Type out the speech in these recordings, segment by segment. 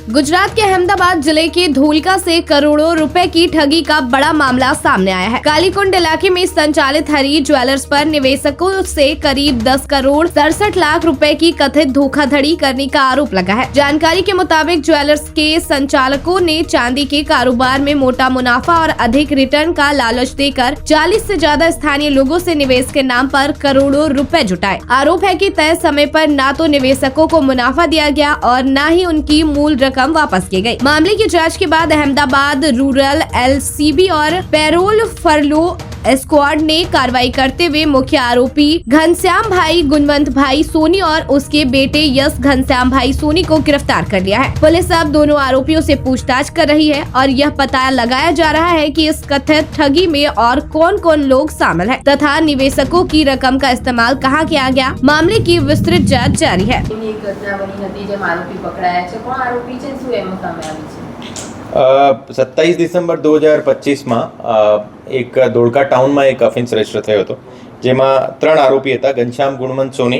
गुजरात के अहमदाबाद जिले के धोलका से करोड़ों रुपए की ठगी का बड़ा मामला सामने आया है। कालीकुंड इलाके में संचालित हरी ज्वेलर्स पर निवेशकों से करीब 10 करोड़ 67 लाख रुपए की कथित धोखाधड़ी करने का आरोप लगा है। जानकारी के मुताबिक ज्वेलर्स के संचालकों ने चांदी के कारोबार में मोटा मुनाफा और अधिक रिटर्न का लालच देकर 40 से ज्यादा स्थानीय लोगों से निवेश के नाम पर करोड़ों रुपए जुटाए। आरोप है कि तय समय पर न तो निवेशकों को मुनाफा दिया गया और न ही उनकी मूल रकम वापस की गई। मामले की जांच के बाद अहमदाबाद रूरल एलसीबी और पैरोल फरलो स्क्वाड ने कार्रवाई करते हुए मुख्य आरोपी घनश्याम भाई गुणवंत भाई सोनी और उसके बेटे यश घनश्याम भाई सोनी को गिरफ्तार कर लिया है। पुलिस अब दोनों आरोपियों से पूछताछ कर रही है और यह पता लगाया जा रहा है कि इस कथित ठगी में और कौन कौन लोग शामिल हैं तथा निवेशकों की रकम का इस्तेमाल कहां किया गया। मामले की विस्तृत जांच जारी है। 27 ડિસેમ્બર 2025 એક ધોળકા ટાઉનમાં એક ઓફેન્સ રજિસ્ટર થયો હતો, જેમાં 3 આરોપી હતા, ઘનશ્યામ ગુણવંત સોની,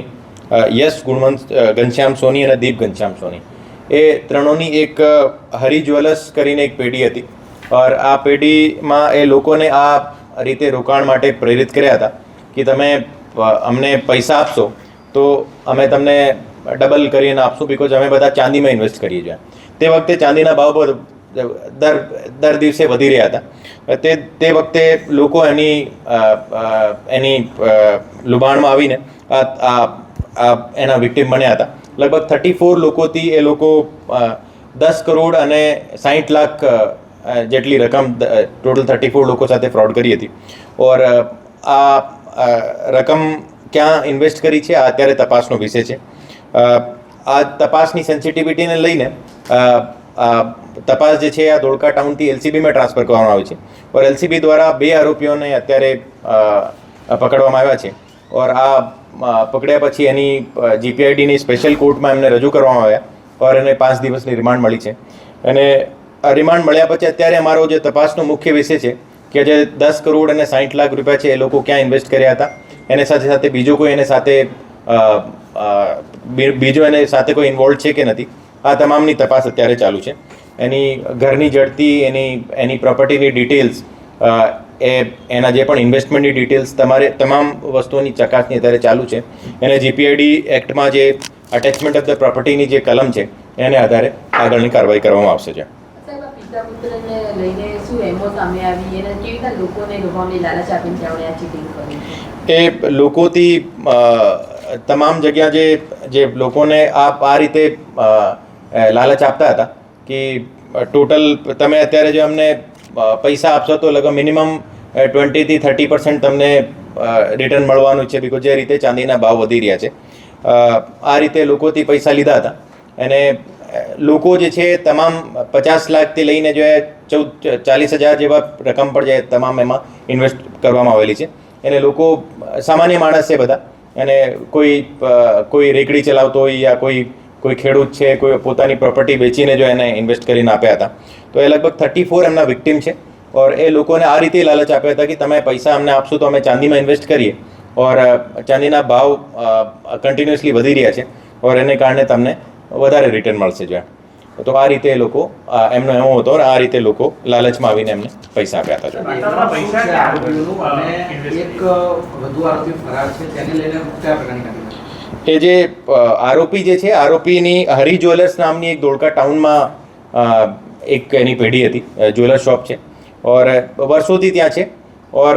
યશ ગુણવંત ઘનશ્યામ સોની અને દીપ ઘનશ્યામ સોની। એ ત્રણોની એક હરી જ્વેલર્સ કરીને એક પેઢી હતી और આ પેઢીમાં એ લોકોને આ રીતે રોકાણ માટે પ્રેરિત કર્યા હતા કે તમે અમને પૈસા આપશો તો અમે તમને ડબલ કરીને આપશું, બીકોઝ અમે બધા ચાંદીમાં ઇન્વેસ્ટ કરીએ છીએ। તે વખતે ચાંદીના ભાવ દર દિવસે વધી રહ્યા હતા। તે વખતે લોકો એની લુબાણમાં આવીને એના વિક્ટિમ બન્યા હતા। લગભગ 34 લોકોથી એ લોકો 10 કરોડ અને 60 લાખ જેટલી રકમ ટોટલ 34 લોકો સાથે ફ્રોડ કરી હતી। और આ રકમ ક્યાં ઇન્વેસ્ટ કરી છે આ અત્યારે તપાસનો વિષય છે। આ તપાસની સેન્સિટિવિટીને લઈને તપાસ જે છે આ ધોળકા ટાઉનથી એલસીબીમાં ટ્રાન્સફર કરવામાં આવી છે और એલસીબી દ્વારા 2 આરોપીઓને અત્યારે પકડવામાં આવ્યા છે और આ પકડ્યા પછી એની જીપીઆઈડીની સ્પેશિયલ કોર્ટમાં એમને રજૂ કરવામાં આવ્યા और એને 5 દિવસની રિમાન્ડ મળી છે। અને આ રિમાન્ડ મળ્યા પછી અત્યારે અમારો જે તપાસનો મુખ્ય વિષય છે કે જે 10 કરોડ અને 60 લાખ રૂપિયા છે એ લોકો ક્યાં ઇન્વેસ્ટ કર્યા હતા, એને સાથે સાથે બીજો કોઈ એને સાથે કોઈ ઇન્વોલ્વ છે કે નથી, આ તમામની તપાસ અત્યારે ચાલુ છે। એની ઘરની જડતી, એની પ્રોપર્ટીની ડિટેલ્સ, એના જે પણ ઇન્વેસ્ટમેન્ટની ડિટેલ્સ, તમામ વસ્તુઓની ચકાસણી અત્યારે ચાલુ છે। એને જીપીઆઈડી એક્ટમાં જે અટેચમેન્ટ ઓફ ધ પ્રોપર્ટીની જે કલમ છે એને આધારે આગળની કાર્યવાહી કરવામાં આવશે છે। એ લોકોથી તમામ જગ્યા જે લોકોને આ રીતે લાલચ આપતા હતા કે ટોટલ તમે અત્યારે જો અમને પૈસા આપશો તો લગભગ મિનિમમ 20 થી 30% તમને રિટર્ન મળવાનું છે, બીકોઝ જે રીતે ચાંદીના ભાવ વધી રહ્યા છે આ રીતે લોકોથી પૈસા લીધા હતા। અને લોકો જે છે તમામ 50 લાખથી લઈને જો 40,000 જેવા રકમ પર જે તમામ એમાં ઇન્વેસ્ટ કરવામાં આવેલી છે। એને લોકો સામાન્ય માણસ છે બધા, અને કોઈ રેકડી ચલાવતો હોય યા કોઈ ખેડૂત છે, કોઈ પોતાની પ્રોપર્ટી વેચીને જો એને ઇન્વેસ્ટ કરીને આપ્યા હતા, તો એ લગભગ 34 એમના વિક્ટિમ છે। और એ લોકોને આ રીતે લાલચ આપ્યા હતા કે તમે પૈસા અમને આપશો તો અમે ચાંદીમાં ઇન્વેસ્ટ કરીએ और ચાંદીના ભાવ કન્ટિન્યુઅસલી વધી રહ્યા છે और એને કારણે તમને વધારે રિટર્ન મળશે જો। તો આ રીતે એ લોકો એમનો એવો હતો और આ રીતે લોકો લાલચમાં આવીને એમને પૈસા આપ્યા હતા। એ જે આરોપી જે છે, આરોપીની હરી જ્વેલર્સ નામની એક ધોળકા ટાઉનમાં એક એની પેઢી હતી, જ્વેલર શોપ છે और વર્ષોથી ત્યાં છે। और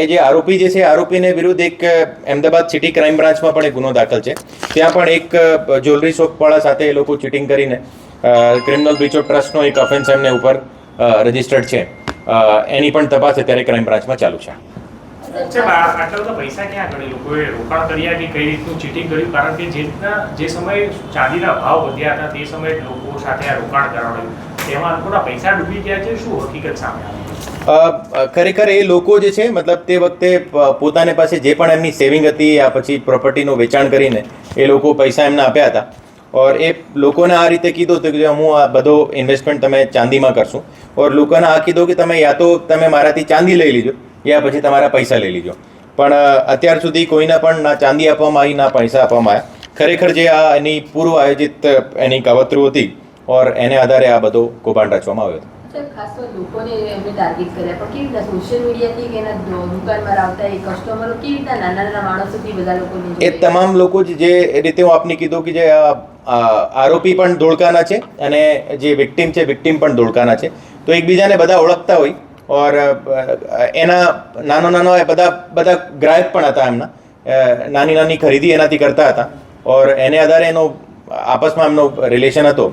એ જે આરોપી જે છે, આરોપીને વિરુદ્ધ એક અમદાવાદ સિટી ક્રાઇમ બ્રાન્ચમાં પણ એક ગુનો દાખલ છે। ત્યાં પણ એક જ્વેલરી શોપવાળા સાથે એ લોકો ચીટિંગ કરીને ક્રિમિનલ બ્રીચ ઓફ ટ્રસ્ટનો એક ઓફેન્સ એમને ઉપર રજિસ્ટર્ડ છે। એની પણ તપાસ અત્યારે ક્રાઇમ બ્રાન્ચમાં ચાલુ છે। પૈસા ક્યાં ગણે લોકોએ રોકાણ કર્યા કે કઈ રીતનું ચીટિંગ કર્યું? કારણ કે જે સમયે ચાંદીના ભાવ વધ્યા હતા તે સમયે લોકો સાથે આ રોકાણ કરાવ્યું, તેમાં લોકોના પૈસા ડૂબી ગયા છે, શું હકીકત સામે આવી? ખરેખર એ લોકો જે છે, મતલબ તે વખતે પોતાને પાસે જે પણ એમની સેવિંગ હતી યા પછી પ્રોપર્ટીનું વેચાણ કરીને એ લોકો પૈસા એમને આપ્યા હતા और એ લોકોને આ રીતે કીધું હતું કે હું આ બધો ઇન્વેસ્ટમેન્ટ તમે ચાંદીમાં કરશું और લોકોને આ કીધું કે તમે યા તો તમે મારાથી ચાંદી લઈ લીજો યા પછી તમારા પૈસા લઈ લીજો। પણ અત્યાર સુધી કોઈને પણ ના ચાંદી આપવામાં આવી ના પૈસા આપવામાં આવ્યા। ખરેખર જે આ એની પૂર્વ આયોજિત એની કાવતરું હતી ઓર એને આધારે આ બધો કૌભાંડ રચવામાં આવ્યો હતો. ખાસ તો લોકોને એમને ટાર્ગેટ કર્યા પણ કેવી રીતના સોશિયલ મીડિયાથી કે એના દુકાનમાં આવતા એ કસ્ટમરો કેવી રીતના નાના નાના માણસોથી બધા લોકોને એ તમામ લોકો જે રીતે હું આપને કીધું કે જે આરોપી પણ ધોળકાના છે અને જે વિક્ટીમ છે વિક્ટીમ પણ ધોળકાના છે, તો એકબીજાને બધા ઓળખતા હોય ઓર એના નાનો બધા ગ્રાહક પણ હતા, એમના નાની ખરીદી એનાથી કરતા હતા ઓર એને આધારે એનો આપસમાં એમનો રિલેશન હતો,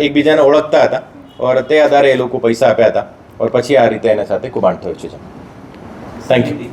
એકબીજાને ઓળખતા હતા ઓર તે આધારે એ લોકો પૈસા આપ્યા હતા ઓર પછી આ રીતે એના સાથે કૌભાંડ થયું છે. Thank you.